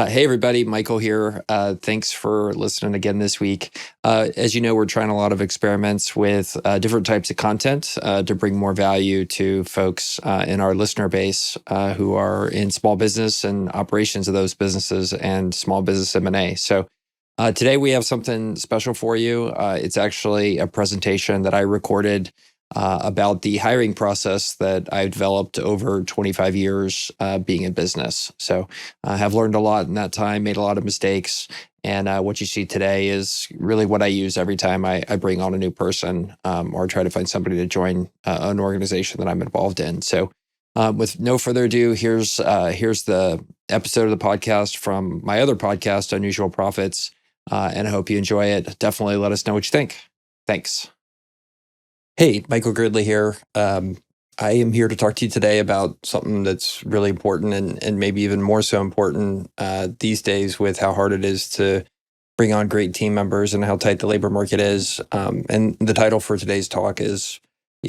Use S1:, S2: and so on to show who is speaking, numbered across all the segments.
S1: Hey, everybody, Michael here. Thanks for listening again this week. As you know, we're trying a lot of experiments with different types of content to bring more value to folks in our listener base who are in small business and operations of those businesses and small business M&A. So today we have something special for you. It's actually a presentation that I recorded about the hiring process that I've developed over 25 years being in business. So I have learned a lot in that time, made a lot of mistakes. And what you see today is really what I use every time I bring on a new person or try to find somebody to join an organization that I'm involved in. So with no further ado, here's the episode of the podcast from my other podcast, Unusual Profits. And I hope you enjoy it. Definitely let us know what you think. Thanks. Hey, Michael Girdley here. I am here to talk to you today about something that's really important and maybe even more so important these days with how hard it is to bring on great team members and how tight the labor market is. And the title for today's talk is,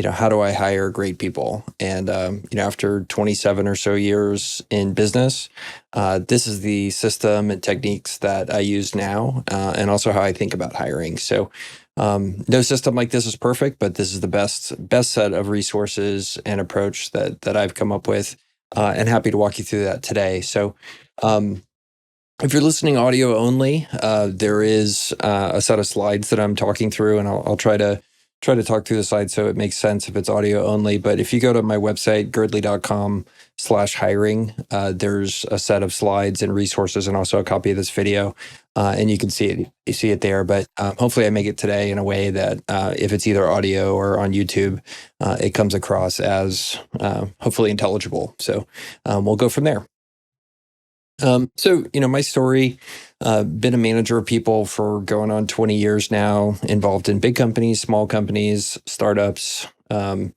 S1: how do I hire great people? And, after 27 or so years in business, this is the system and techniques that I use now and also how I think about hiring. So no system like this is perfect, but this is the best set of resources and approach that I've come up with, and happy to walk you through that today. So if you're listening audio only, there is a set of slides that I'm talking through, and I'll try to talk through the slides so it makes sense if it's audio only. But if you go to my website, girdley.com/hiring, there's a set of slides and resources and also a copy of this video. And you can see it there. But hopefully I make it today in a way that if it's either audio or on YouTube, it comes across as hopefully intelligible. So we'll go from there. So, my story, been a manager of people for going on 20 years now, involved in big companies, small companies, startups, wind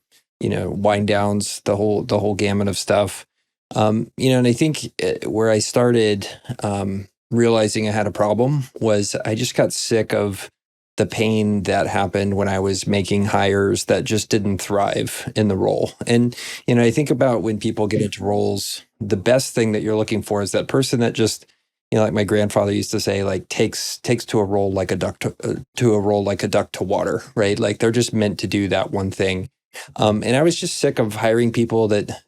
S1: downs, the whole gamut of stuff. And I think where I started realizing I had a problem was I just got sick of the pain that happened when I was making hires that just didn't thrive in the role. And, I think about when people get into roles, the best thing that you're looking for is that person that just, like my grandfather used to say, like takes to a role like a duck to water, right? Like they're just meant to do that one thing. And I was just sick of hiring people that,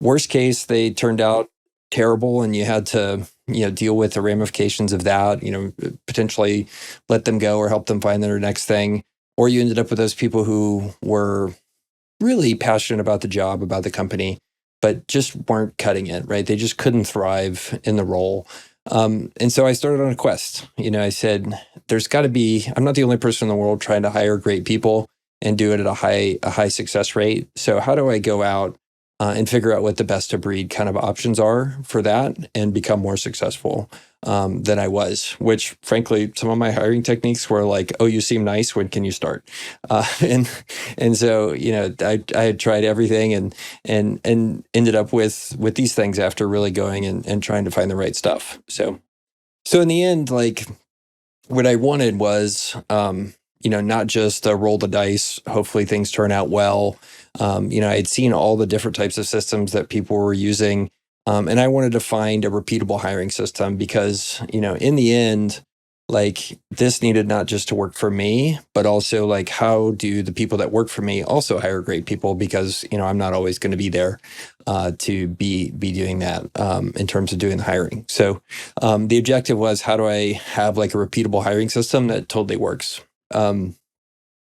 S1: worst case, they turned out terrible and you had to, deal with the ramifications of that, potentially let them go or help them find their next thing. Or you ended up with those people who were really passionate about the job, about the company, but just weren't cutting it, right? They just couldn't thrive in the role. And so I started on a quest. I said, there's got to be, I'm not the only person in the world trying to hire great people and do it at a high success rate. So how do I go out and figure out what the best of breed kind of options are for that and become more successful than I was, which frankly, some of my hiring techniques were like, oh, you seem nice. When can you start? And so, I had tried everything and ended up with these things after really going and trying to find the right stuff. So in the end, like what I wanted was, not just roll the dice, hopefully things turn out well. I had seen all the different types of systems that people were using. And I wanted to find a repeatable hiring system because, in the end, like this needed not just to work for me, but also like how do the people that work for me also hire great people? Because, I'm not always going to be there to be doing that in terms of doing the hiring. So the objective was, how do I have like a repeatable hiring system that totally works? Or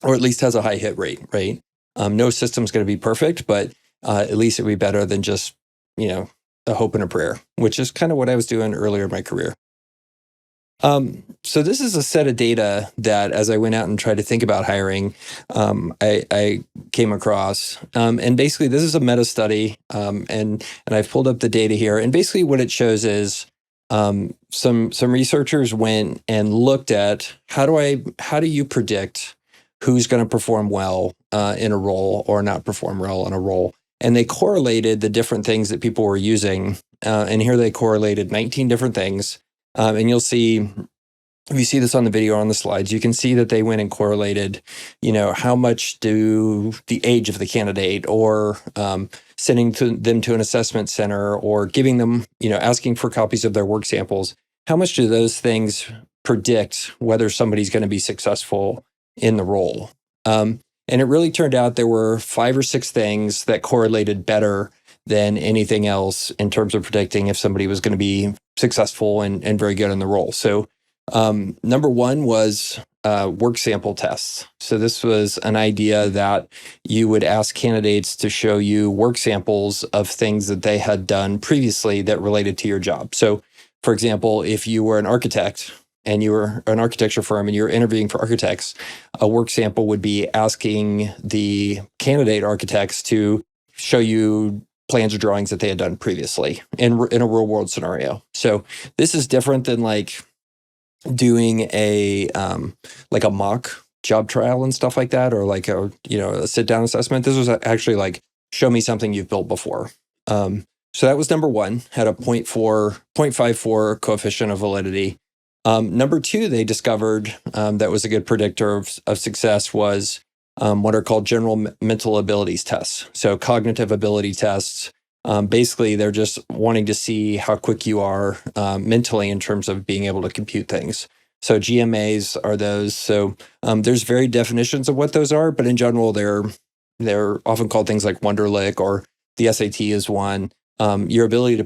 S1: at least has a high hit rate, right? No system's going to be perfect, but at least it'd be better than just, a hope and a prayer, which is kind of what I was doing earlier in my career. So this is a set of data that as I went out and tried to think about hiring, I came across. And basically this is a meta study, and I've pulled up the data here. And basically what it shows is some researchers went and looked at how do you predict who's going to perform well in a role or not perform well in a role. And they correlated the different things that people were using. And here they correlated 19 different things. And you'll see if you see this on the video or on the slides, you can see that they went and correlated, how much do the age of the candidate, or sending them to an assessment center, or giving them, asking for copies of their work samples. How much do those things predict whether somebody's going to be successful in the role? And it really turned out there were 5 or 6 things that correlated better than anything else in terms of predicting if somebody was going to be successful and very good in the role. So number one was work sample tests. So this was an idea that you would ask candidates to show you work samples of things that they had done previously that related to your job. So, for example, if you were an architect and you were an architecture firm and you're interviewing for architects, a work sample would be asking the candidate architects to show you plans or drawings that they had done previously in a real world scenario. So this is different than like doing a mock job trial and stuff like that, or like a sit down assessment. This was actually like, show me something you've built before. So that was number one, had a 0.54 coefficient of validity. Number two, they discovered that was a good predictor of success was what are called general mental abilities tests. So cognitive ability tests. Basically, they're just wanting to see how quick you are mentally in terms of being able to compute things. So GMAs are those. So there's varied definitions of what those are, but in general, they're often called things like Wonderlic, or the SAT is one. Your ability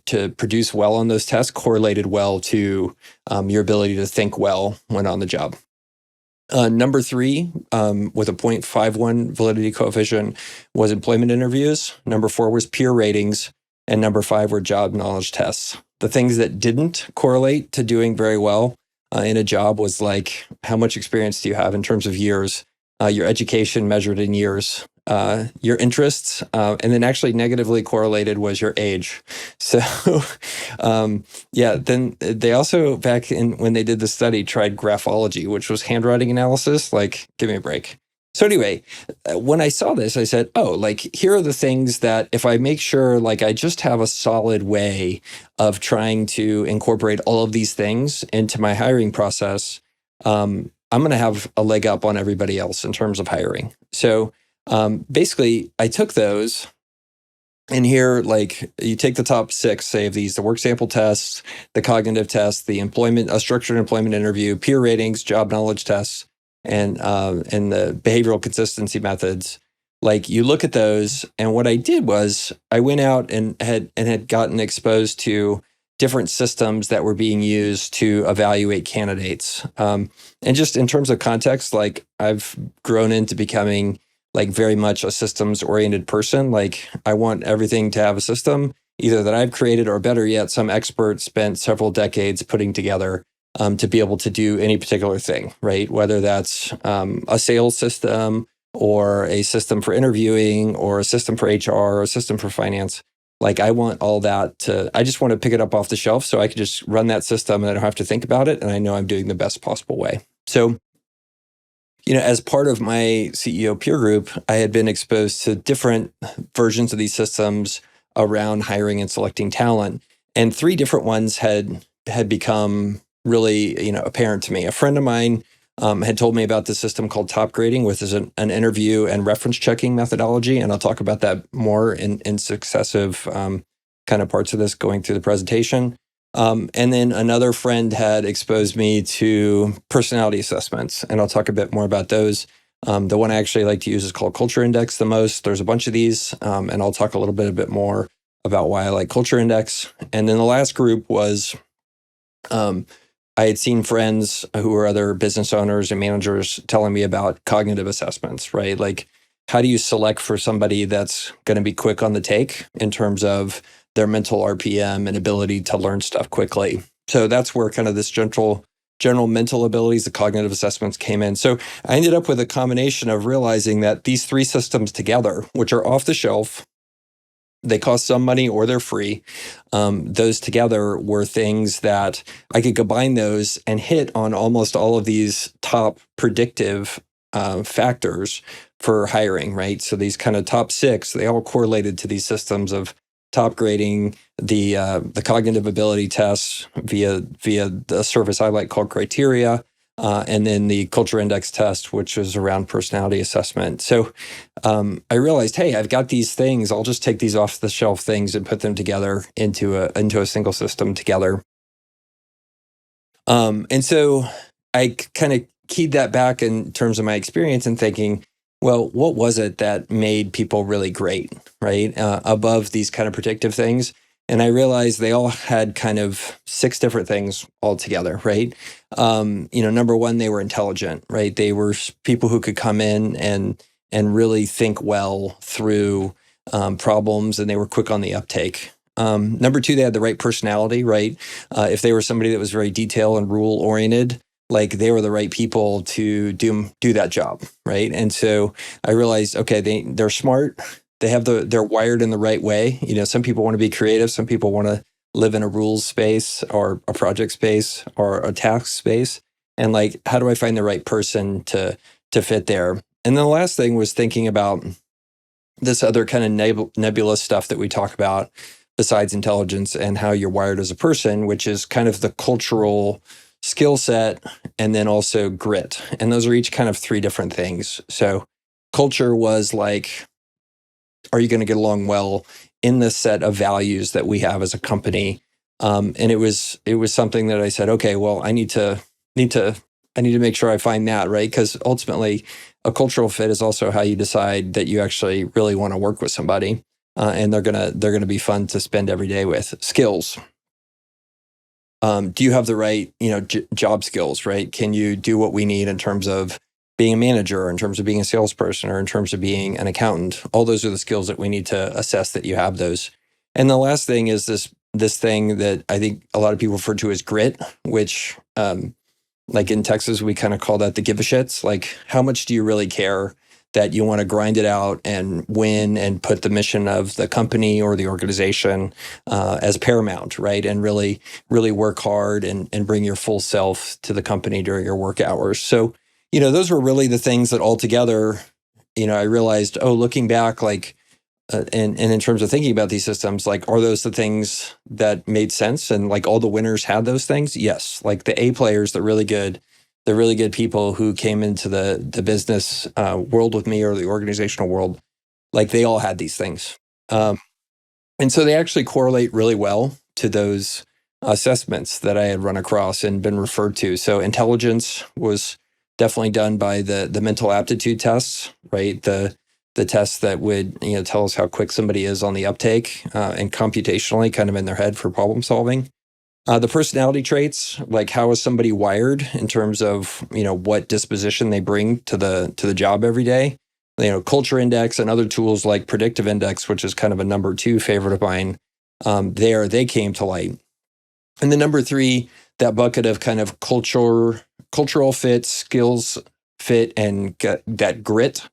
S1: to produce well on those tests correlated well to your ability to think well when on the job. Number three, with a 0.51 validity coefficient, was employment interviews. Number four was peer ratings. And number five were job knowledge tests. The things that didn't correlate to doing very well in a job was like, how much experience do you have in terms of years, your education measured in years, your interests, and then actually negatively correlated was your age. So, then they also, back in when they did the study, tried graphology, which was handwriting analysis. Like, give me a break. So anyway, when I saw this, I said, oh, like, here are the things that if I make sure, like, I just have a solid way of trying to incorporate all of these things into my hiring process, I'm going to have a leg up on everybody else in terms of hiring. So basically, I took those, and here, like, you take the top 6, say, of these: the work sample tests, the cognitive tests, the a structured employment interview, peer ratings, job knowledge tests, and the behavioral consistency methods. Like, you look at those, and what I did was I went out and had gotten exposed to different systems that were being used to evaluate candidates. And just in terms of context, like, I've grown into becoming like very much a systems oriented person. Like, I want everything to have a system, either that I've created, or better yet, some expert spent several decades putting together to be able to do any particular thing, right? Whether that's a sales system, or a system for interviewing, or a system for HR, or a system for finance. Like, I want all that I just want to pick it up off the shelf so I can just run that system and I don't have to think about it. And I know I'm doing the best possible way. So, as part of my CEO peer group, I had been exposed to different versions of these systems around hiring and selecting talent. And 3 different ones had become really, apparent to me. A friend of mine had told me about this system called Topgrading, which is an interview and reference checking methodology. And I'll talk about that more in successive kind of parts of this going through the presentation. And then another friend had exposed me to personality assessments, and I'll talk a bit more about those. The one I actually like to use is called Culture Index the most. There's a bunch of these, and I'll talk a bit more about why I like Culture Index. And then the last group was, I had seen friends who were other business owners and managers telling me about cognitive assessments, right? Like, how do you select for somebody that's going to be quick on the take in terms of their mental RPM and ability to learn stuff quickly? So that's where kind of this general mental abilities, the cognitive assessments, came in. So I ended up with a combination of realizing that these 3 systems together, which are off the shelf, they cost some money or they're free. Those together were things that I could combine those and hit on almost all of these top predictive factors for hiring, right? So these kind of top 6, they all correlated to these systems of top grading, the cognitive ability tests via the service I like called criteria, and then the culture index test, which is around personality assessment. So I realized, hey, I've got these things. I'll just take these off the shelf things and put them together into a single system together. And so I kind of keyed that back in terms of my experience and thinking, well, what was it that made people really great, right? Above these kind of predictive things. And I realized they all had kind of 6 different things all together, right? Number one, they were intelligent, right? They were people who could come in and really think well through problems, and they were quick on the uptake. Number 2, they had the right personality, right? If they were somebody that was very detail and rule oriented, like they were the right people to do that job, right? And so I realized, okay, they're smart. They're wired in the right way. Some people want to be creative. Some people want to live in a rules space or a project space or a task space. And like, how do I find the right person to fit there? And then the last thing was thinking about this other kind of nebulous stuff that we talk about besides intelligence and how you're wired as a person, which is kind of the cultural skill set and then also grit. And those are each kind of 3 different things. So culture was like, are you going to get along well in the set of values that we have as a company? And it was something that I said, okay, well, I need to make sure I find that, right? Because ultimately, a cultural fit is also how you decide that you actually really want to work with somebody, and they're gonna be fun to spend every day with. Skills. Do you have the right job skills, right? Can you do what we need in terms of being a manager, or in terms of being a salesperson, or in terms of being an accountant? All those are the skills that we need to assess that you have those. And the last thing is this thing that I think a lot of people refer to as grit, which like in Texas, we kind of call that the give a shits. Like, how much do you really care that you want to grind it out and win and put the mission of the company or the organization as paramount, right? And really, really work hard and bring your full self to the company during your work hours. So, those were really the things that all together, I realized, looking back, like, and in terms of thinking about these systems, like, are those the things that made sense? And like all the winners had those things? Yes. Like the A players, the really good people who came into the business world with me, or the organizational world, like they all had these things. And so they actually correlate really well to those assessments that I had run across and been referred to. So intelligence was definitely done by the mental aptitude tests, right? The tests that would tell us how quick somebody is on the uptake and computationally kind of in their head for problem solving. The personality traits, like how is somebody wired in terms of what disposition they bring to the job every day. Culture index and other tools like predictive index, which is kind of a number 2 favorite of mine. They came to light. And the number 3, that bucket of kind of cultural fit, skills fit, and that grit.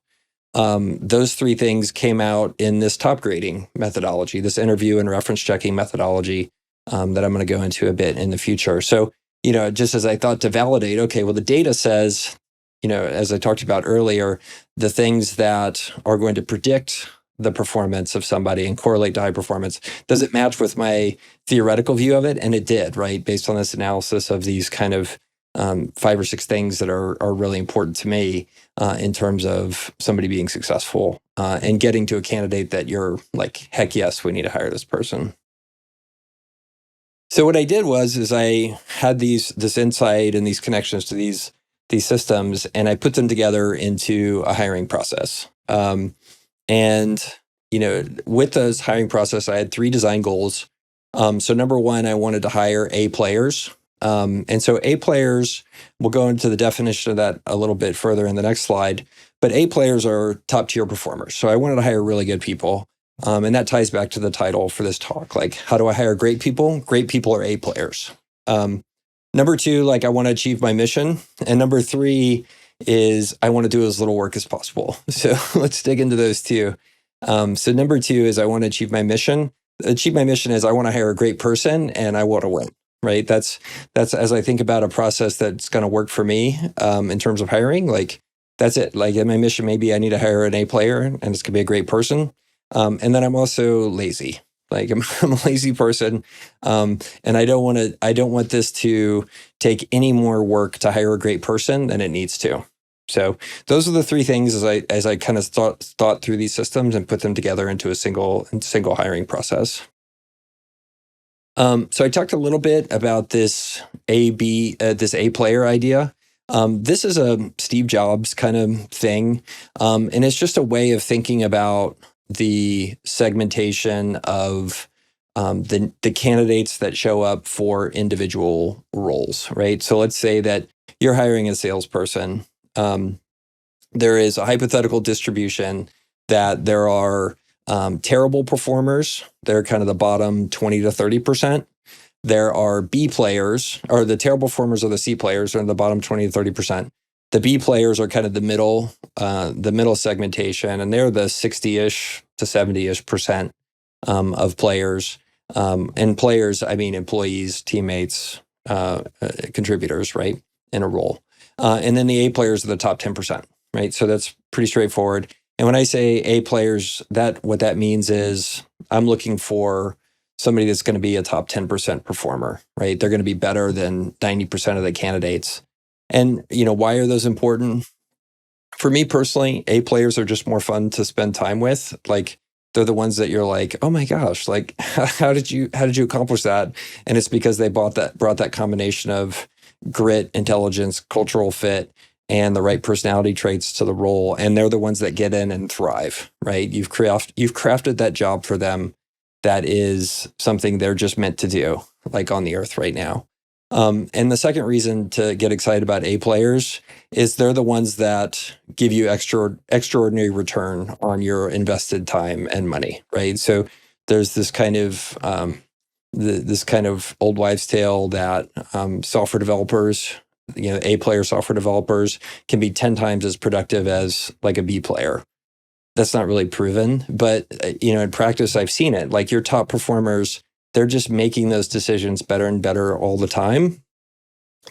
S1: Those 3 things came out in this top grading methodology, this interview and reference checking methodology that I'm going to go into a bit in the future. So, just as I thought to validate, okay, well, the data says, as I talked about earlier, the things that are going to predict the performance of somebody and correlate to high performance, does it match with my theoretical view of it? And it did, right? Based on this analysis of these kind of 5 or 6 things that are really important to me in terms of somebody being successful and getting to a candidate that you're like, heck yes, we need to hire this person. So what I did is I had this insight and these connections to these systems, and I put them together into a hiring process. And with those hiring process, I had 3 design goals. So number 1, I wanted to hire A players. And so A players, we'll go into the definition of that a little bit further in the next slide, but A players are top tier performers. So I wanted to hire really good people. And that ties back to the title for this talk. Like, how do I hire great people? Great people are A players. Number 2, like I want to achieve my mission. And number 3 is I want to do as little work as possible. So let's dig into those 2. So number 2 is I want to achieve my mission. Achieve my mission is I want to hire a great person and I want to win. Right. That's as I think about a process that's going to work for me in terms of hiring, like that's it. Like in my mission, maybe I need to hire an A player and it's going to be a great person. And then I'm also lazy. Like I'm a lazy person, and I don't want this to take any more work to hire a great person than it needs to. So those are the three things as I kind of thought through these systems and put them together into a single hiring process. So I talked a little bit about this this A player idea. This is a Steve Jobs kind of thing, and it's just a way of thinking about the segmentation of the candidates that show up for individual roles, right? So let's say that you're hiring a salesperson. There is a hypothetical distribution that there are terrible performers. They're kind of the bottom 20 to 30%. There are B players, or the terrible performers are the C players, are in the bottom 20 to 30%. The B players are kind of the middle segmentation, and they're the 60-ish to 70-ish% of players. And players, I mean employees, teammates, contributors, right, in a role. And then the A players are the top 10%, right? So that's pretty straightforward. And when I say A players, what that means is I'm looking for somebody that's going to be a top 10% performer, right? They're going to be better than 90% of the candidates. And, why are those important? For me personally, A players are just more fun to spend time with. Like, they're the ones that you're like, oh my gosh, like, how did you accomplish that? And it's because they brought that combination of grit, intelligence, cultural fit, and the right personality traits to the role. And they're the ones that get in and thrive, right? You've crafted that job for them. That is something they're just meant to do, like on the earth right now. And the second reason to get excited about A players is they're the ones that give you extraordinary return on your invested time and money, right? So there's this kind of this kind of old wives' tale that software developers, A player software developers, can be 10 times as productive as like a B player. That's not really proven, but in practice, I've seen it. Like your top performers, they're just making those decisions better and better all the time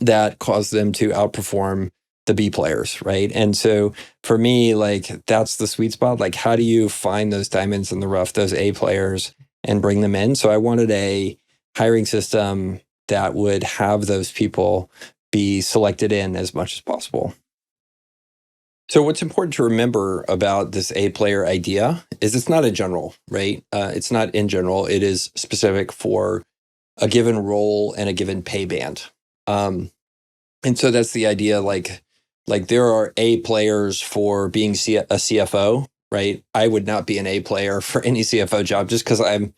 S1: that cause them to outperform the B players, right? And so for me, like that's the sweet spot. Like how do you find those diamonds in the rough, those A players, and bring them in? So I wanted a hiring system that would have those people be selected in as much as possible. So what's important to remember about this A player idea is it's not a general, right? It's not in general. It is specific for a given role and a given pay band. And so that's the idea. Like there are A players for being a CFO, right? I would not be an A player for any CFO job just because I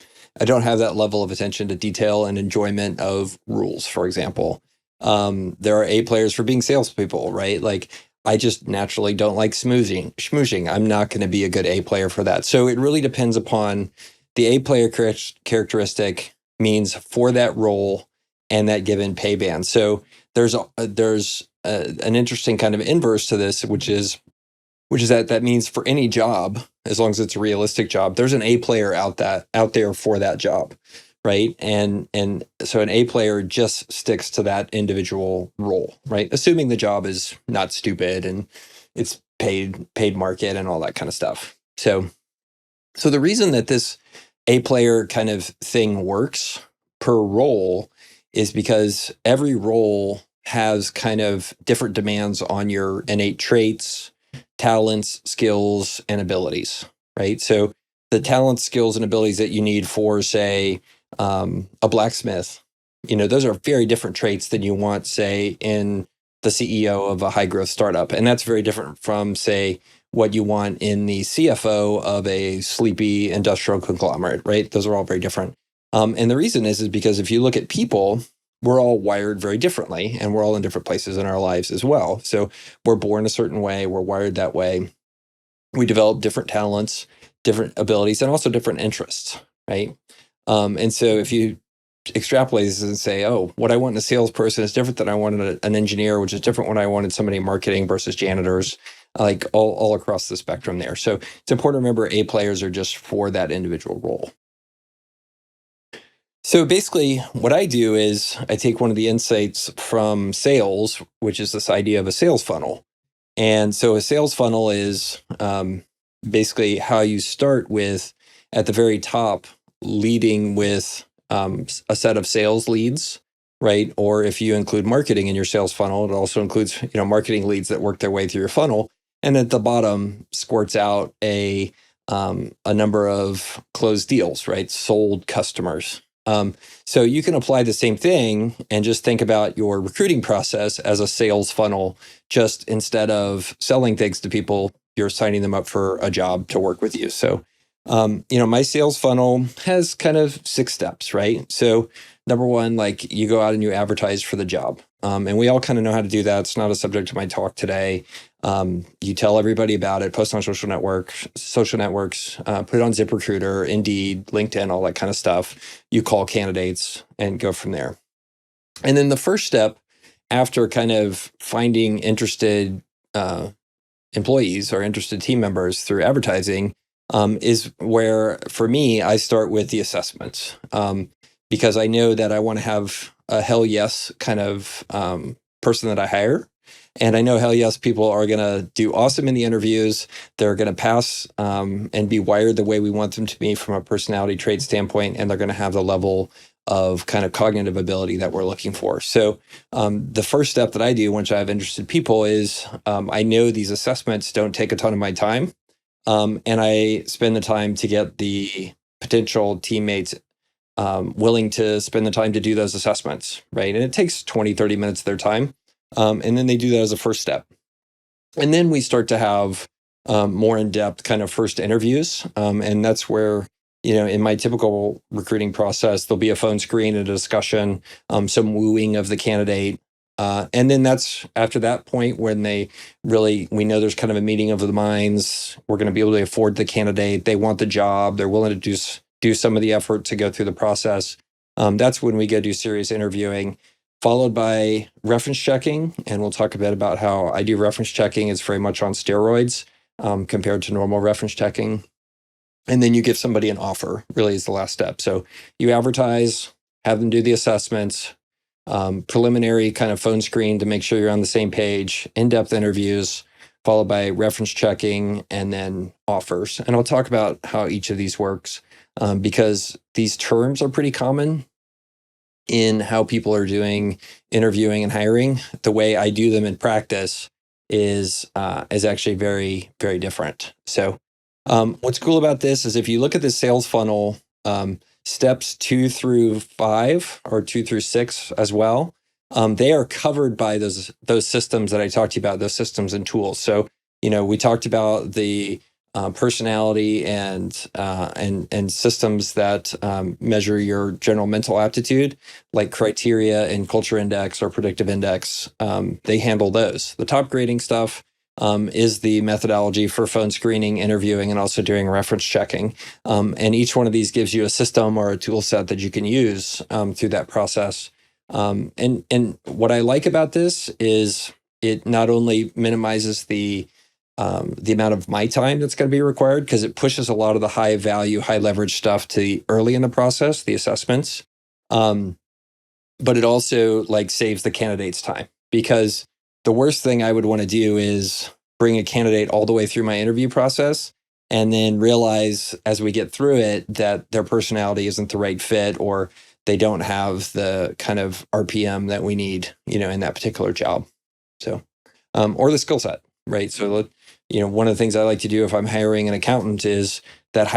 S1: don't have that level of attention to detail and enjoyment of rules, for example. There are A players for being salespeople, right? Like I just naturally don't like schmoozing. I'm not going to be a good A player for that. So it really depends upon the A player characteristic means for that role and that given pay band. So there's an interesting kind of inverse to this, which is that means for any job, as long as it's a realistic job, there's an A player out there for that job, right? And so an A player just sticks to that individual role, right? Assuming the job is not stupid and it's paid market and all that kind of stuff. So the reason that this A player kind of thing works per role is because every role has kind of different demands on your innate traits, talents, skills, and abilities, right? So the talents, skills, and abilities that you need for, say, a blacksmith, those are very different traits than you want, say, in the CEO of a high growth startup. And that's very different from, say, what you want in the CFO of a sleepy industrial conglomerate, right? Those are all very different. And the reason is because if you look at people, we're all wired very differently, and we're all in different places in our lives as well. So we're born a certain way, we're wired that way. We develop different talents, different abilities, and also different interests, right? And so if you extrapolate this and say, oh, what I want in a salesperson is different than I wanted an engineer, which is different when I wanted somebody in marketing versus janitors, like all across the spectrum there. So it's important to remember A players are just for that individual role. So basically, what I do is I take one of the insights from sales, which is this idea of a sales funnel. And so a sales funnel is basically how you start with, at the very top, leading with a set of sales leads, right? Or if you include marketing in your sales funnel, it also includes, marketing leads that work their way through your funnel. And at the bottom squirts out a number of closed deals, right? Sold customers. So you can apply the same thing and just think about your recruiting process as a sales funnel. Just instead of selling things to people, you're signing them up for a job to work with you. So, my sales funnel has kind of 6 steps, right? So number one, like you go out and you advertise for the job. And we all kind of know how to do that. It's not a subject of my talk today. You tell everybody about it, post on social networks, put it on ZipRecruiter, Indeed, LinkedIn, all that kind of stuff. You call candidates and go from there. And then the first step after kind of finding interested employees or interested team members through advertising is where, for me, I start with the assessments. Because I know that I want to have a hell yes kind of person that I hire. And I know hell yes people are going to do awesome in the interviews. They're going to pass and be wired the way we want them to be from a personality trait standpoint. And they're going to have the level of kind of cognitive ability that we're looking for. So the first step that I do once I have interested people is I know these assessments don't take a ton of my time. And I spend the time to get the potential teammates willing to spend the time to do those assessments, right? And it takes 20, 30 minutes of their time. And then they do that as a first step. And then we start to have more in-depth kind of first interviews. And that's where, in my typical recruiting process, there'll be a phone screen, a discussion, some wooing of the candidate. And then that's after that point when we know there's kind of a meeting of the minds. We're going to be able to afford the candidate. They want the job. They're willing to do some of the effort to go through the process. That's when we go do serious interviewing, followed by reference checking. And we'll talk a bit about how I do reference checking. It's very much on steroids compared to normal reference checking. And then you give somebody an offer, really is the last step. So you advertise, have them do the assessments, preliminary kind of phone screen to make sure you're on the same page, in-depth interviews, followed by reference checking, and then offers. And I'll talk about how each of these works. Because these terms are pretty common in how people are doing interviewing and hiring. The way I do them in practice is actually very, very different. So what's cool about this is if you look at the sales funnel, steps 2 through 5 or 2 through 6 as well, they are covered by those systems that I talked to you about, those systems and tools. So, we talked about the personality and systems that measure your general mental aptitude, like criteria and culture index or predictive index. They handle those. The top grading stuff is the methodology for phone screening, interviewing, and also doing reference checking. And each one of these gives you a system or a tool set that you can use through that process. And what I like about this is it not only minimizes the amount of my time that's going to be required, because it pushes a lot of the high value, high leverage stuff to early in the process, the assessments. But it also saves the candidate's time, because the worst thing I would want to do is bring a candidate all the way through my interview process and then realize as we get through it that their personality isn't the right fit, or they don't have the kind of RPM that we need, in that particular job. So, or the skill set, right? So, one of the things I like to do if I'm hiring an accountant is that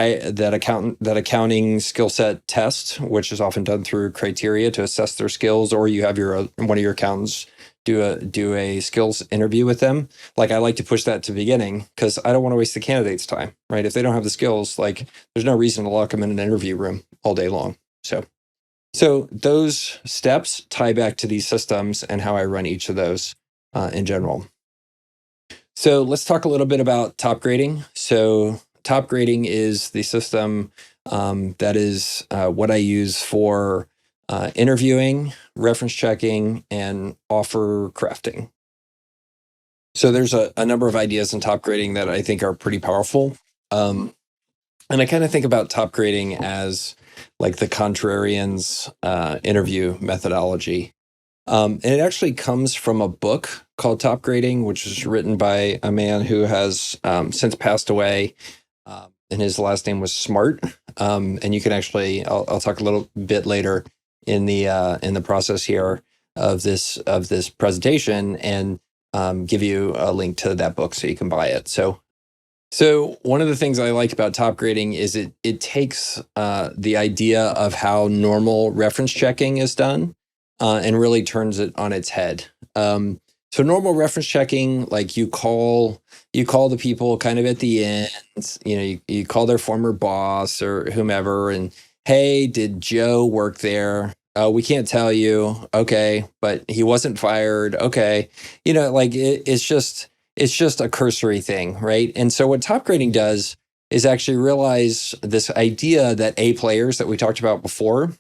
S1: accounting skill set test, which is often done through criteria to assess their skills, or you have one of your accountants do a skills interview with them. I like to push that to the beginning because I don't want to waste the candidate's time, right? If they don't have the skills, there's no reason to lock them in an interview room all day long. So those steps tie back to these systems and how I run each of those in general. So let's talk a little bit about Topgrading. So Topgrading is the system that is what I use for interviewing, reference checking, and offer crafting. So there's a number of ideas in Topgrading that I think are pretty powerful. And I kind of think about Topgrading as the contrarian's interview methodology. And it actually comes from a book called Topgrading, which was written by a man who has since passed away, and his last name was Smart. And you can actually, I'll talk a little bit later in the process here of this presentation, and give you a link to that book so you can buy it. So one of the things I like about top grading is it takes the idea of how normal reference checking is done and really turns it on its head. So normal reference checking, like you call the people kind of at the end, you call their former boss or whomever, and hey, did Joe work there? We can't tell you. Okay, but he wasn't fired. Okay, it's just a cursory thing, right? And so what top grading does is actually realize this idea that A players that we talked about before,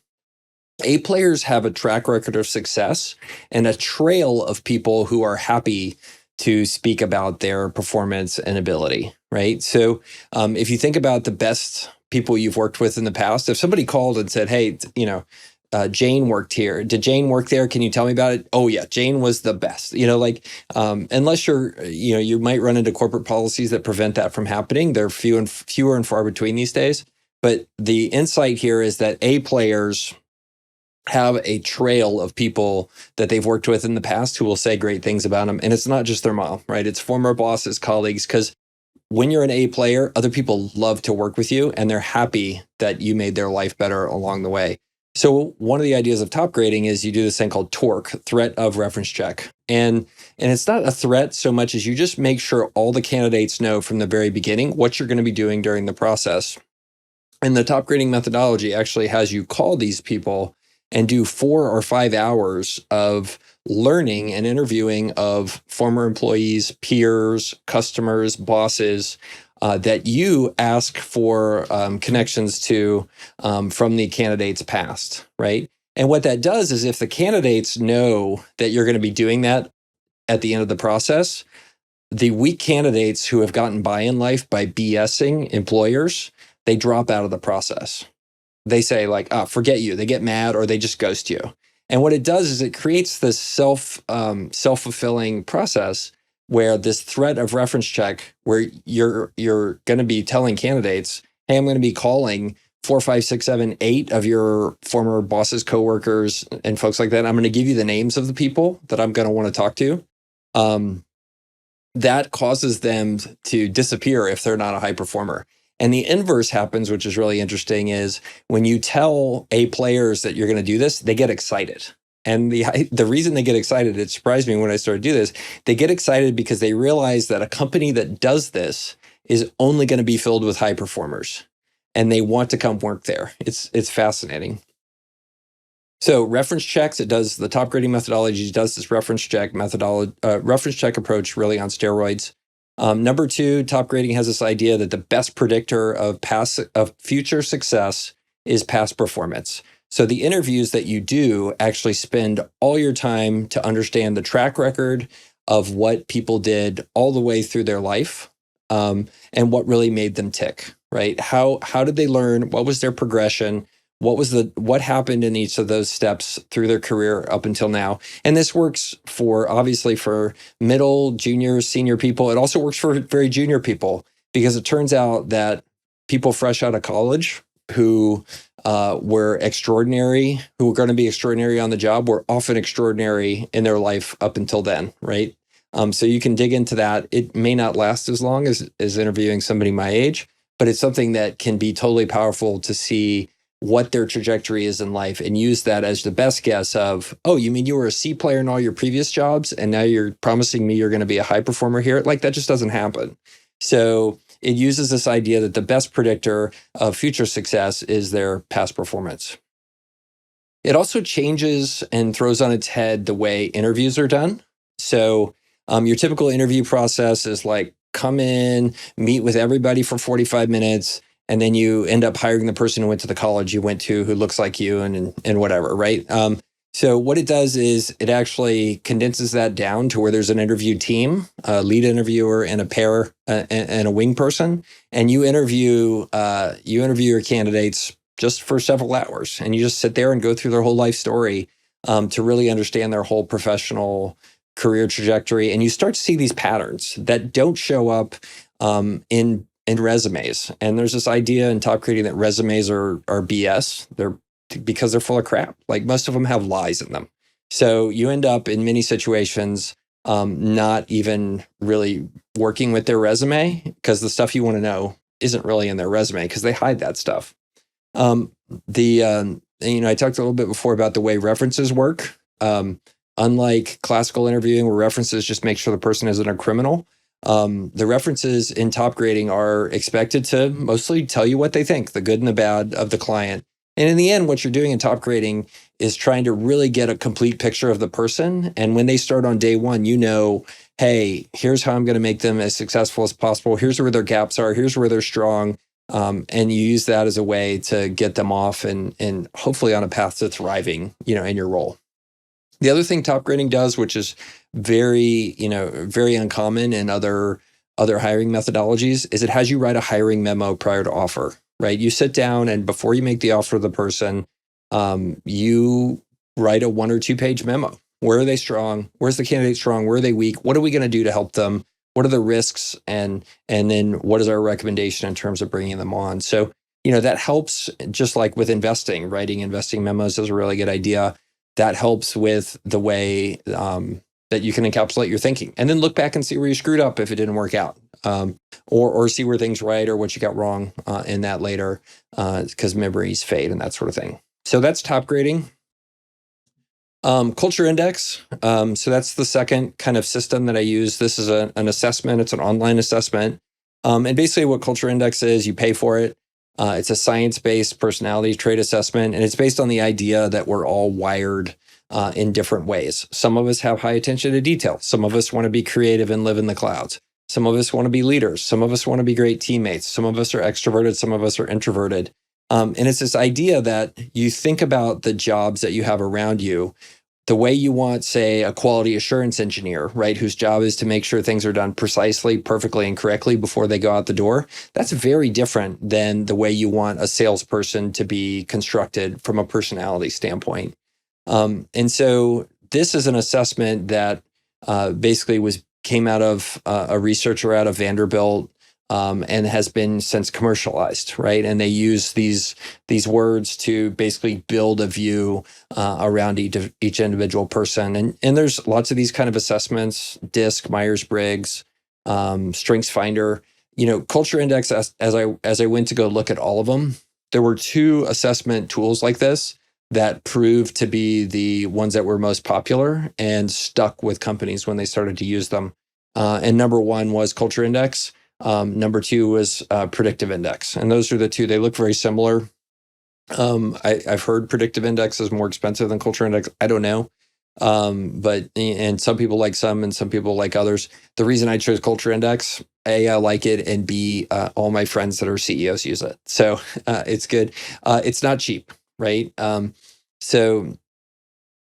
S1: A players have a track record of success and a trail of people who are happy to speak about their performance and ability, right? So if you think about the best people you've worked with in the past, if somebody called and said, hey, Jane worked here. Did Jane work there? Can you tell me about it? Oh yeah, Jane was the best. Unless you might run into corporate policies that prevent that from happening. They're fewer and far between these days. But the insight here is that A players have a trail of people that they've worked with in the past who will say great things about them. And it's not just their mom, right? It's former bosses, colleagues, because when you're an A player, other people love to work with you and they're happy that you made their life better along the way. So one of the ideas of top grading is you do this thing called TORC, threat of reference check. And it's not a threat so much as you just make sure all the candidates know from the very beginning what you're going to be doing during the process. And the top grading methodology actually has you call these people and do 4 or 5 hours of learning and interviewing of former employees, peers, customers, bosses, that you ask for connections to from the candidate's past, right? And what that does is if the candidates know that you're going to be doing that at the end of the process, the weak candidates who have gotten by in life by BSing employers, they drop out of the process. They say like, forget you. They get mad or they just ghost you. And what it does is it creates this self-fulfilling process where this threat of reference check, where you're going to be telling candidates, hey, I'm going to be calling 4, 5, 6, 7, 8 of your former bosses, coworkers, and folks like that. I'm going to give you the names of the people that I'm going to want to talk to. That causes them to disappear if they're not a high performer. And the inverse happens, which is really interesting, is when you tell A players that you're going to do this, they get excited. And the reason they get excited, it surprised me when I started to do this, they get excited because they realize that a company that does this is only going to be filled with high performers. And they want to come work there. It's fascinating. So reference checks, the top grading methodology does this reference check approach really on steroids. Number 2, top grading has this idea that the best predictor of future success is past performance. So the interviews that you do actually spend all your time to understand the track record of what people did all the way through their life, and what really made them tick, right? How did they learn? What was their progression? What happened in each of those steps through their career up until now? And this works obviously for middle, junior, senior people. It also works for very junior people, because it turns out that people fresh out of college who were extraordinary, who were going to be extraordinary on the job, were often extraordinary in their life up until then, right? So you can dig into that. It may not last as long as interviewing somebody my age, but it's something that can be totally powerful to see what their trajectory is in life and use that as the best guess of, oh, you mean you were a C player in all your previous jobs and now you're promising me you're going to be a high performer here? Like, that just doesn't happen. So it uses this idea that the best predictor of future success is their past performance. It also changes and throws on its head the way interviews are done. So your typical interview process is like, come in, meet with everybody for 45 minutes, and then you end up hiring the person who went to the college you went to, who looks like you, and whatever, right? So what it does is it actually condenses that down to where there's an interview team, a lead interviewer and a pair and a wing person, and you interview your candidates just for several hours, and you just sit there and go through their whole life story to really understand their whole professional career trajectory, and you start to see these patterns that don't show up in and resumes. And there's this idea in Topgrading that resumes are BS. Because they're full of crap. Like most of them have lies in them. So you end up in many situations not even really working with their resume because the stuff you want to know isn't really in their resume because they hide that stuff. I talked a little bit before about the way references work. Unlike classical interviewing where references just make sure the person isn't a criminal, the references in Topgrading are expected to mostly tell you what they think, the good and the bad of the client. And in the end, what you're doing in Topgrading is trying to really get a complete picture of the person. And when they start on day one, you know, hey, here's how I'm going to make them as successful as possible. Here's where their gaps are. Here's where they're strong. And you use that as a way to get them off and hopefully on a path to thriving, in your role. The other thing Topgrading does, which is very uncommon in other hiring methodologies, is it has you write a hiring memo prior to offer. Right? You sit down and before you make the offer to the person, you write a 1 or 2 page memo. Where are they strong? Where's the candidate strong? Where are they weak? What are we going to do to help them? What are the risks? And then what is our recommendation in terms of bringing them on? So, that helps just like with investing. Writing investing memos is a really good idea. That helps with the way that you can encapsulate your thinking and then look back and see where you screwed up if it didn't work out. Or see where things right or what you got wrong in that later, because memories fade and that sort of thing. So that's Topgrading. Culture Index. So that's the second kind of system that I use. This is an assessment. It's an online assessment. And basically what Culture Index is, you pay for it. It's a science-based personality trait assessment, and it's based on the idea that we're all wired in different ways. Some of us have high attention to detail. Some of us want to be creative and live in the clouds. Some of us want to be leaders. Some of us want to be great teammates. Some of us are extroverted. Some of us are introverted. And it's this idea that you think about the jobs that you have around you, the way you want, say, a quality assurance engineer, right, whose job is to make sure things are done precisely, perfectly, and correctly before they go out the door. That's very different than the way you want a salesperson to be constructed from a personality standpoint. And so this is an assessment that basically came out of a researcher out of Vanderbilt and has been since commercialized, right? And they use these words to basically build a view around each individual person. And there's lots of these kind of assessments: DISC, Myers-Briggs, StrengthsFinder. Culture Index. As I went to go look at all of them, there were 2 assessment tools like this that proved to be the ones that were most popular and stuck with companies when they started to use them. And number 1 was Culture Index. Number 2 was Predictive Index. And those are the 2. They look very similar. I've heard Predictive Index is more expensive than Culture Index. I don't know. And some people like some and some people like others. The reason I chose Culture Index, A, I like it, and B, all my friends that are CEOs use it. So it's good. It's not cheap, right? So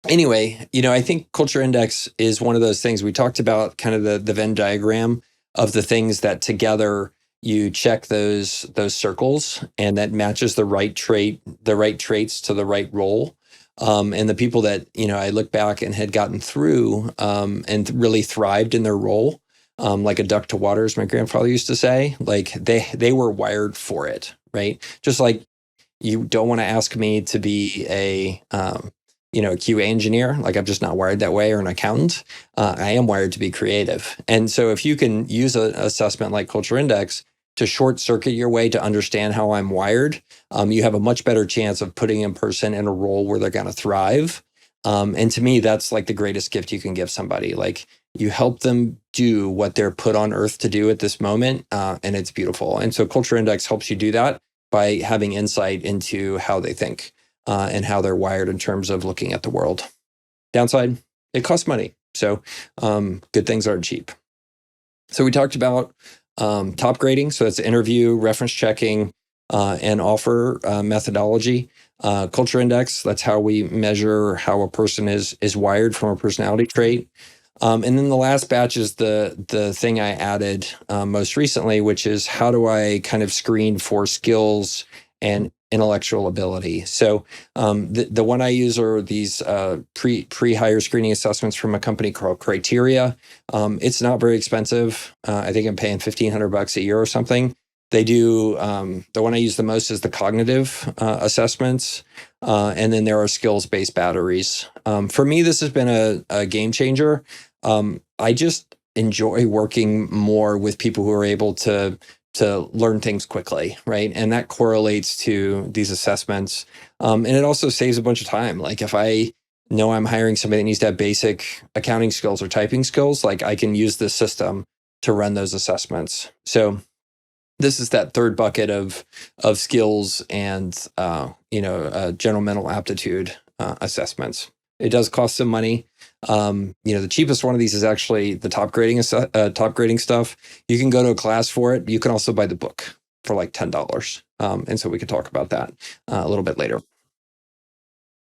S1: anyway, I think Culture Index is one of those things. We talked about kind of the Venn diagram of the things that together you check those circles, and that matches the right traits to the right role. And the people that, I look back and had gotten through and really thrived in their role, like a duck to water, as my grandfather used to say, like they were wired for it, right? Just like you don't want to ask me to be a QA engineer. Like I'm just not wired that way, or an accountant. I am wired to be creative. And so if you can use an assessment like Culture Index to short circuit your way to understand how I'm wired, you have a much better chance of putting a person in a role where they're going to thrive. And to me, that's like the greatest gift you can give somebody. Like you help them do what they're put on earth to do at this moment. And it's beautiful. And so Culture Index helps you do that by having insight into how they think and how they're wired in terms of looking at the world. Downside, it costs money. So good things aren't cheap. So we talked about Topgrading. So that's interview, reference checking, and offer methodology. Culture Index, that's how we measure how a person is wired from a personality trait. And then the last batch is the thing I added most recently, which is how do I kind of screen for skills and intellectual ability. So the one I use are these pre-hire screening assessments from a company called Criteria. It's not very expensive. I think I'm paying $1,500 a year or something. They do, the one I use the most is the cognitive assessments. And then there are skills-based batteries. For me, this has been a game changer. I just enjoy working more with people who are able to learn things quickly, right? And that correlates to these assessments. And it also saves a bunch of time. Like if I know I'm hiring somebody that needs to have basic accounting skills or typing skills, like I can use this system to run those assessments. So this is that third bucket of skills and general mental aptitude assessments. It does cost some money. The cheapest one of these is actually the top grading stuff. You can go to a class for it. You can also buy the book for like $10. And so we could talk about that a little bit later.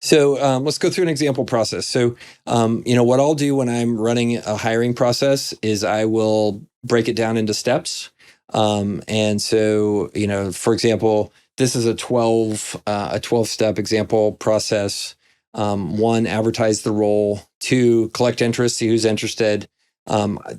S1: So let's go through an example process. So, what I'll do when I'm running a hiring process is I will break it down into steps. And so, for example, this is a 12-step example process. 1, advertise the role. 2, collect interest, see who's interested.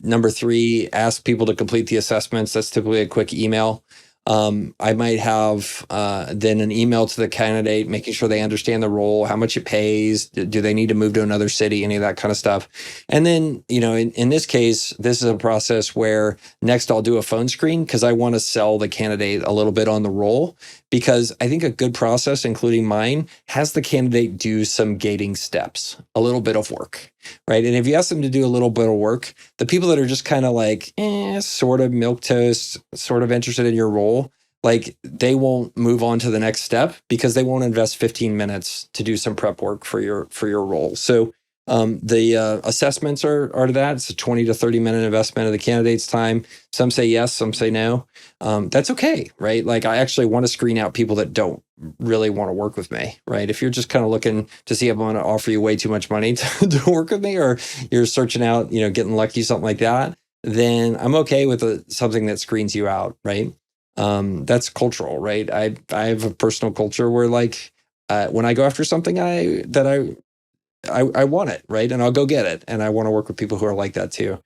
S1: Number 3, ask people to complete the assessments. That's typically a quick email. I might have then an email to the candidate, making sure they understand the role, how much it pays, do they need to move to another city, any of that kind of stuff. And then, in this case, this is a process where next I'll do a phone screen because I want to sell the candidate a little bit on the role, because I think a good process, including mine, has the candidate do some gating steps, a little bit of work, right? And if you ask them to do a little bit of work, the people that are just kind of like, sort of milquetoast, sort of interested in your role, like they won't move on to the next step because they won't invest 15 minutes to do some prep work for your role. So the assessments are to that. It's a 20 to 30 minute investment of the candidate's time. Some say yes, some say no. That's okay, right? Like I actually want to screen out people that don't really want to work with me, right? If you're just kind of looking to see if I'm going to offer you way too much money to work with me, or you're searching out, getting lucky, something like that, then I'm okay with something that screens you out, right? That's cultural, right? I have a personal culture where like when I go after something I want it, right? And I'll go get it. And I want to work with people who are like that too.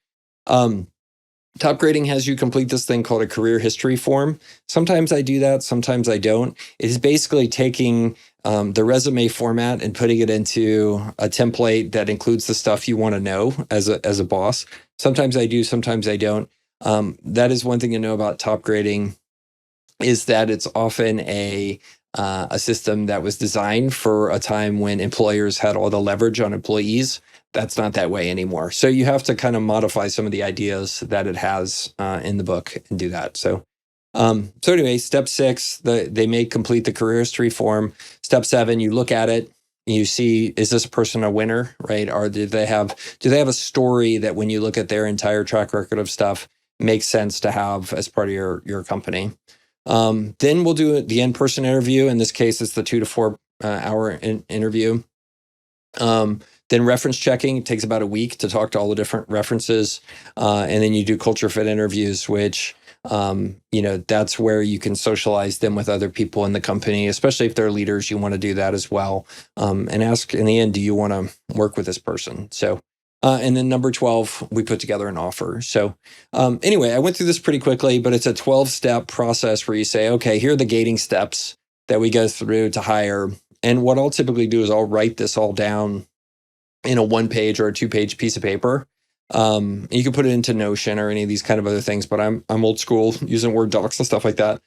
S1: Topgrading has you complete this thing called a career history form. Sometimes I do that, sometimes I don't. It is basically taking the resume format and putting it into a template that includes the stuff you want to know as a boss. Sometimes I do, sometimes I don't. That is one thing to know about Topgrading, is that it's often a system that was designed for a time when employers had all the leverage on employees. That's not that way anymore. So you have to kind of modify some of the ideas that it has in the book and do that. So anyway, step 6, they may complete the career history form. Step 7, you look at it. You see, is this person a winner, right? Or do they have a story that when you look at their entire track record of stuff makes sense to have as part of your company? Then we'll do the in-person interview. In this case, it's the 2 to 4 hour interview. Then reference checking. It takes about a week to talk to all the different references. And then you do culture fit interviews, which, that's where you can socialize them with other people in the company, especially if they're leaders, you want to do that as well. And ask in the end, do you want to work with this person? So, and then number 12, we put together an offer. So anyway, I went through this pretty quickly, but it's a 12-step process where you say, okay, here are the gating steps that we go through to hire. And what I'll typically do is I'll write this all down in a 1-page or a 2-page piece of paper. You can put it into Notion or any of these kind of other things, but I'm old school using Word docs and stuff like that.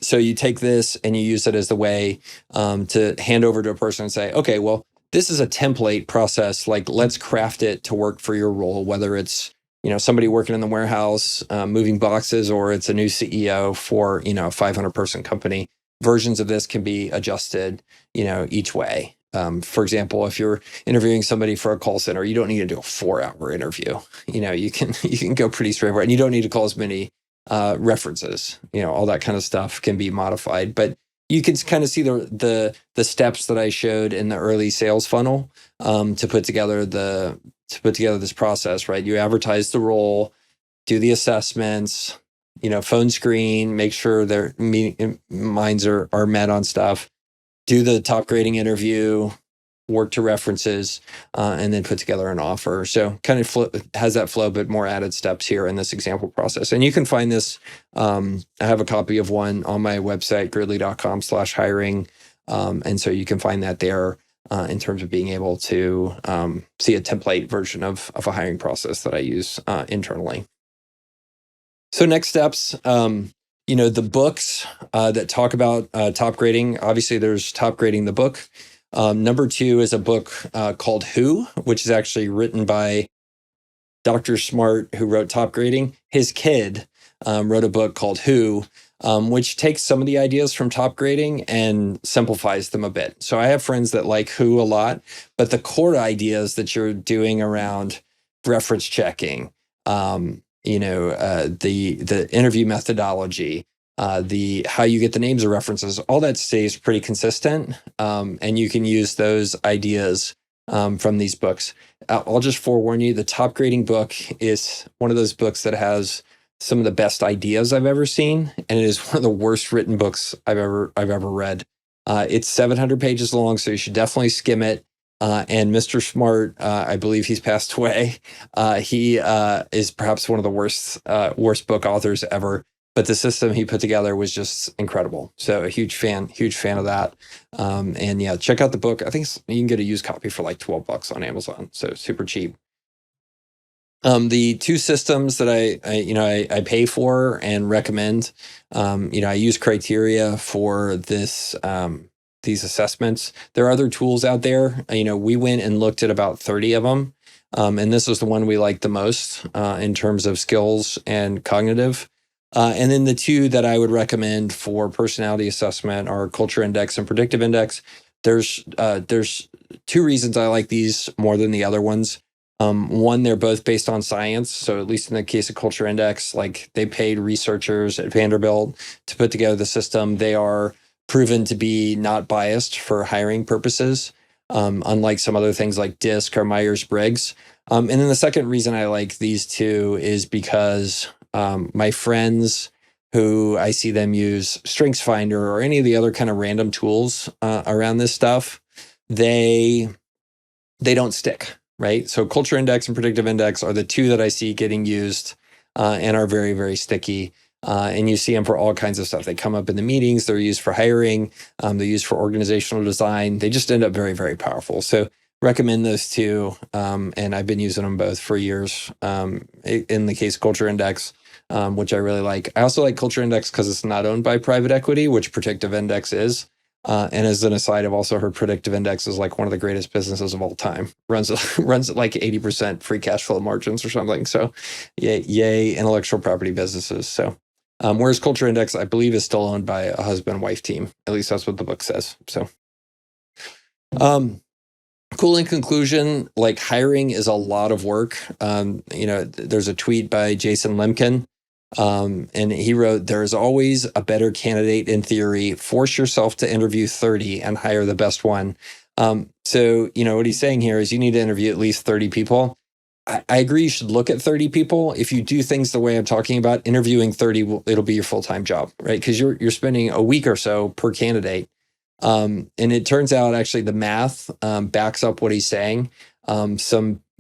S1: So you take this and you use it as the way to hand over to a person and say, okay, well, this is a template process. Like, let's craft it to work for your role, whether it's, somebody working in the warehouse, moving boxes, or it's a new CEO for, a 500-person company. Versions of this can be adjusted, each way. For example, if you're interviewing somebody for a call center, you don't need to do a 4-hour interview. You can go pretty straightforward, and you don't need to call as many references. All that kind of stuff can be modified, but you can kind of see the steps that I showed in the early sales funnel to put together this process. Right, you advertise the role, do the assessments, phone screen, make sure their minds are met on stuff. Do the top grading interview, work to references, and then put together an offer. So kind of has that flow, but more added steps here in this example process. And you can find this, I have a copy of one on my website, girdley.com/hiring. And so you can find that there in terms of being able to see a template version of a hiring process that I use internally. So next steps, the books that talk about Topgrading. Obviously, there's Topgrading the book. Number 2 is a book called Who, which is actually written by Dr. Smart, who wrote Topgrading. His kid wrote a book called Who, which takes some of the ideas from Topgrading and simplifies them a bit. So I have friends that like Who a lot, but the core ideas that you're doing around reference checking, the interview methodology, how you get the names of references, all that stays pretty consistent, and you can use those ideas from these books. I'll just forewarn you, the Topgrading book is one of those books that has some of the best ideas I've ever seen, and it is one of the worst written books I've ever read. It's 700 pages long, so you should definitely skim it. And Mr. Smart, I believe he's passed away. He is perhaps one of the worst book authors ever. But the system he put together was just incredible. So a huge fan of that. And yeah, check out the book. I think you can get a used copy for like $12 on Amazon. So super cheap. The 2 systems that I pay for and recommend, I use Criteria for these assessments. There are other tools out there. We went and looked at about 30 of them. And this was the one we liked the most in terms of skills and cognitive. And then the 2 that I would recommend for personality assessment are Culture Index and Predictive Index. There's 2 reasons I like these more than the other ones. One, they're both based on science. So at least in the case of Culture Index, like they paid researchers at Vanderbilt to put together the system. They are proven to be not biased for hiring purposes, unlike some other things like DISC or Myers-Briggs. And then the second reason I like these 2 is because my friends who I see them use StrengthsFinder or any of the other kind of random tools around this stuff, they don't stick, right? So Culture Index and Predictive Index are the 2 that I see getting used and are very, very sticky. And you see them for all kinds of stuff. They come up in the meetings. They're used for hiring. They're used for organizational design. They just end up very, very powerful. So recommend those 2. And I've been using them both for years. In the case of Culture Index, which I really like. I also like Culture Index because it's not owned by private equity, which Predictive Index is. And as an aside, I've also heard Predictive Index is like one of the greatest businesses of all time. Runs at like 80% free cash flow margins or something. So yay intellectual property businesses. So whereas Culture Index, I believe, is still owned by a husband-wife team. At least that's what the book says. So cool. In conclusion, like hiring is a lot of work. There's a tweet by Jason Lemkin. And he wrote, "There is always a better candidate in theory. Force yourself to interview 30 and hire the best one." So what he's saying here is you need to interview at least 30 people. I agree you should look at 30 people. If you do things the way I'm talking about, interviewing 30, it'll be your full-time job, right? Because you're spending a week or so per candidate. And it turns out actually the math backs up what he's saying.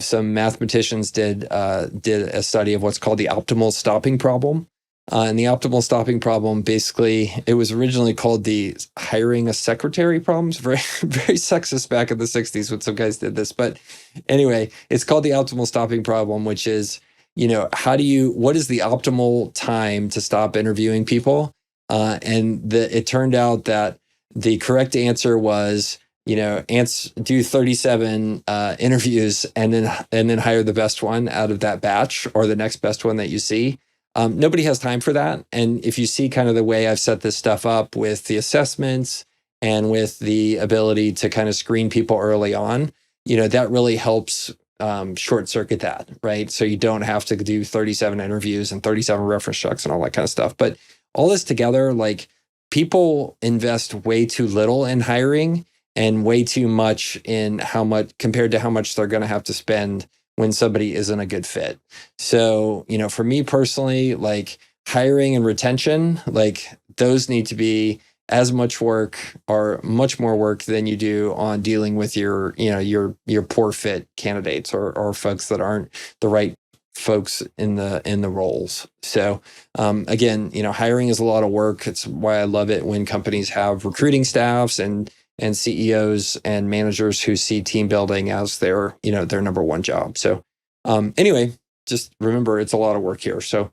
S1: Some mathematicians did a study of what's called the optimal stopping problem. And the optimal stopping problem, basically, it was originally called the hiring a secretary problem. It's very, very sexist back in the 60s when some guys did this. But anyway, it's called the optimal stopping problem, which is, what is the optimal time to stop interviewing people? It turned out that the correct answer was, do 37 interviews and then hire the best one out of that batch or the next best one that you see. Nobody has time for that. And if you see kind of the way I've set this stuff up with the assessments and with the ability to kind of screen people early on, that really helps short circuit that, right? So you don't have to do 37 interviews and 37 reference checks and all that kind of stuff. But all this together, like people invest way too little in hiring and way too much in compared to how much they're going to have to spend when somebody isn't a good fit. So, for me personally, like hiring and retention, like those need to be as much work or much more work than you do on dealing with your poor fit candidates or folks that aren't the right folks in the roles. So again, hiring is a lot of work. It's why I love it when companies have recruiting staffs and CEOs and managers who see team building as their number one job. So anyway, just remember it's a lot of work here. So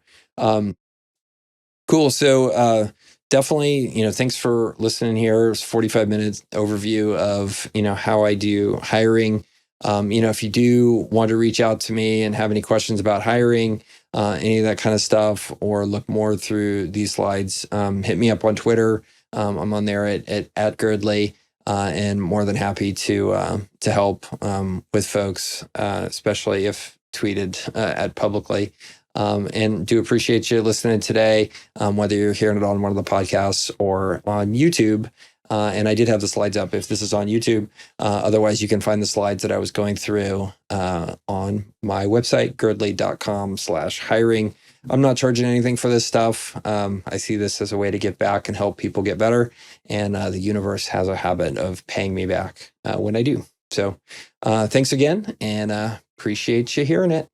S1: cool. So definitely, thanks for listening here. It's 45 minutes overview of, how I do hiring. If you do want to reach out to me and have any questions about hiring, any of that kind of stuff, or look more through these slides, hit me up on Twitter. I'm on there at Girdley, and more than happy to help with folks, especially if tweeted at publicly. And do appreciate you listening today, whether you're hearing it on one of the podcasts or on YouTube. And I did have the slides up if this is on YouTube. Otherwise, you can find the slides that I was going through on my website, girdley.com/hiring. I'm not charging anything for this stuff. I see this as a way to give back and help people get better. And the universe has a habit of paying me back when I do. So thanks again, and appreciate you hearing it.